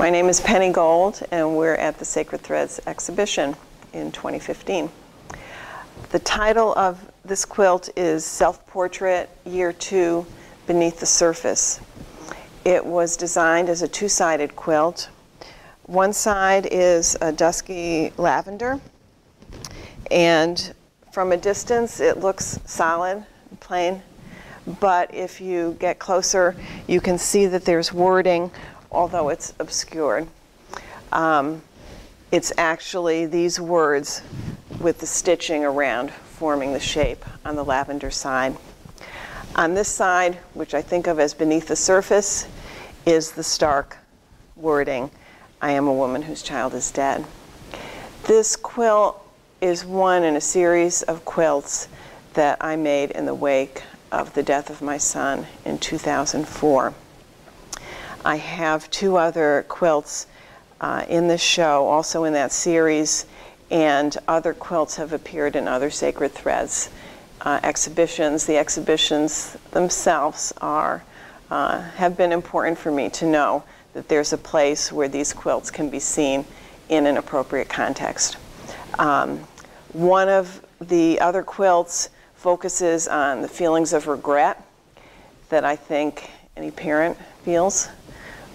My name is Penny Gold, and we're at the Sacred Threads exhibition in 2015. The title of this quilt is Self-Portrait, Year 2, Beneath the Surface. It was designed as a two-sided quilt. One side is a dusky lavender, and from a distance it looks solid and plain, but if you get closer you can see that there's wording, although it's obscured. It's actually these words with the stitching around forming the shape on the lavender side. On this side, which I think of as beneath the surface, is the stark wording, I am a woman whose child is dead. This quilt is one in a series of quilts that I made in the wake of the death of my son in 2004. I have two other quilts in this show, also in that series, and other quilts have appeared in other Sacred Threads exhibitions. The exhibitions themselves have been important for me to know that there's a place where these quilts can be seen in an appropriate context. One of the other quilts focuses on the feelings of regret that I think any parent feels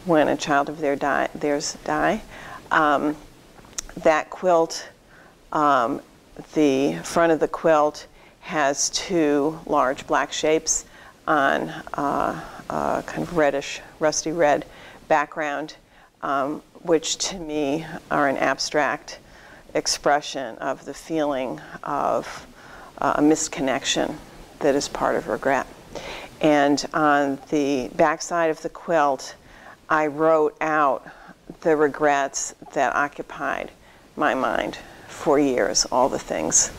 when a child of theirs die. That quilt, the front of the quilt has two large black shapes on a kind of reddish, rusty red background, which to me are an abstract expression of the feeling of a missed connection that is part of regret. And on the back side of the quilt, I wrote out the regrets that occupied my mind for years, all the things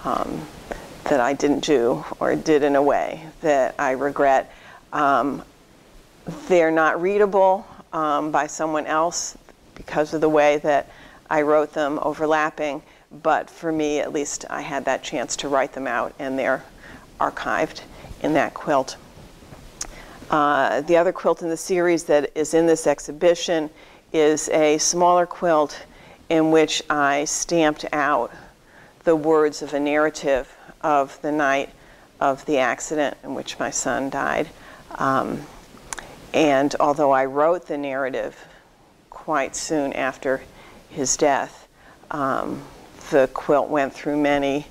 that I didn't do or did in a way that I regret. They're not readable by someone else because of the way that I wrote them overlapping, but for me at least I had that chance to write them out, and they're archived in that quilt. The other quilt in the series that is in this exhibition is a smaller quilt in which I stamped out the words of a narrative of the night of the accident in which my son died. And although I wrote the narrative quite soon after his death, the quilt went through many,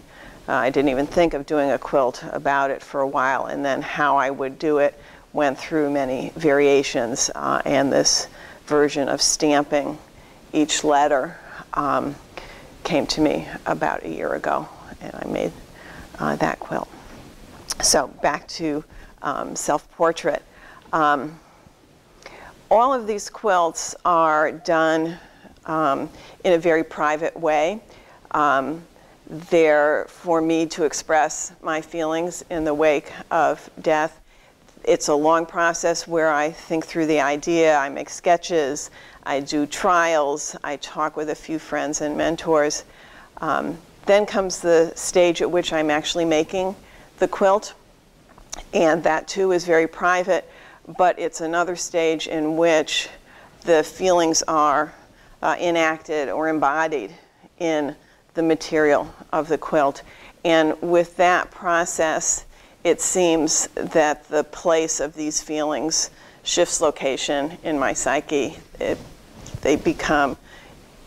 I didn't even think of doing a quilt about it for a while, and then how I would do it went through many variations, and this version of stamping each letter came to me about a year ago, and I made that quilt. So back to self-portrait. All of these quilts are done in a very private way. They're for me to express my feelings in the wake of death. It's a long process where I think through the idea, I make sketches, I do trials, I talk with a few friends and mentors. Then comes the stage at which I'm actually making the quilt, and that too is very private, but it's another stage in which the feelings are enacted or embodied in the material of the quilt. And with that process, it seems that the place of these feelings shifts location in my psyche. They become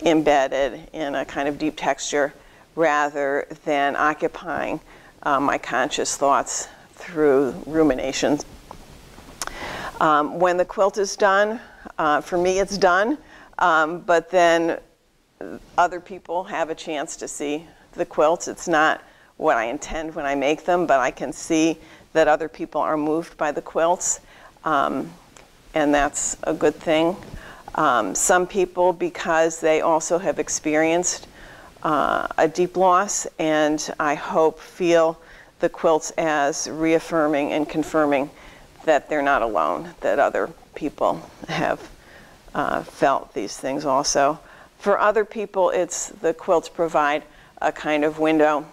embedded in a kind of deep texture rather than occupying my conscious thoughts through ruminations. When the quilt is done, for me it's done, but then other people have a chance to see the quilts. It's not what I intend when I make them, but I can see that other people are moved by the quilts, and that's a good thing. Some people, because they also have experienced a deep loss, and I hope feel the quilts as reaffirming and confirming that they're not alone, that other people have felt these things also. For other people, the quilts provide a kind of window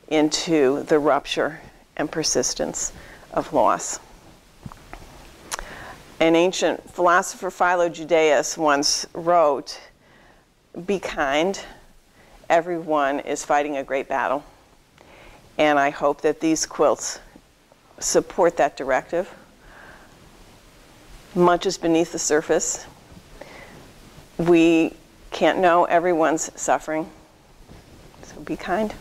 into the rupture and persistence of loss. An ancient philosopher, Philo Judaeus, once wrote, "Be kind. Everyone is fighting a great battle." And I hope that these quilts support that directive. Much is beneath the surface. We can't know everyone's suffering, so be kind.